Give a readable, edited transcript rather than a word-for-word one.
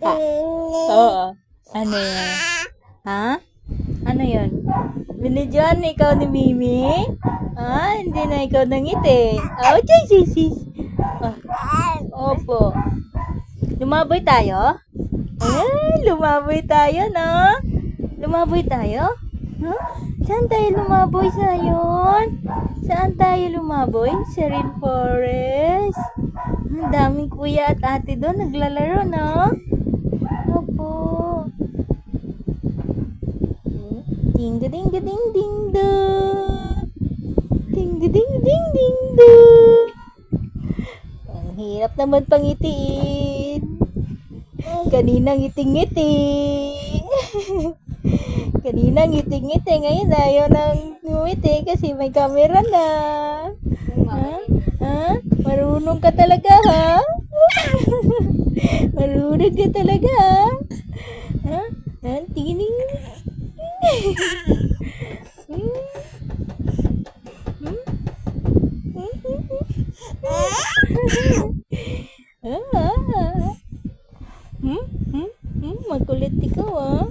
Oo. Ano yan? Ha? Ano yun? Binidyoan ikaw ni Mimi? Hindi na ikaw nangiti. Sis. Opo. Lumaboy tayo? Lumaboy tayo, no? Lumaboy tayo? Huh? Saan tayo lumaboy sayon? Saan tayo lumaboy? Sa rainforest. Ang daming kuya at ate doon naglalaro, no? Opo. Ding ding ding ding ding dong. Ding ding ding ding ding dong. Ang hirap naman pangitiin. Kanina ngiting-ngiti. Kanina ngiting-ngiti. Ngayon ayaw nang ngumiti kasi may camera na. Marunong ka talaga, ha? Marunong ka talaga, ha? Tining. Makulit ikaw, ha?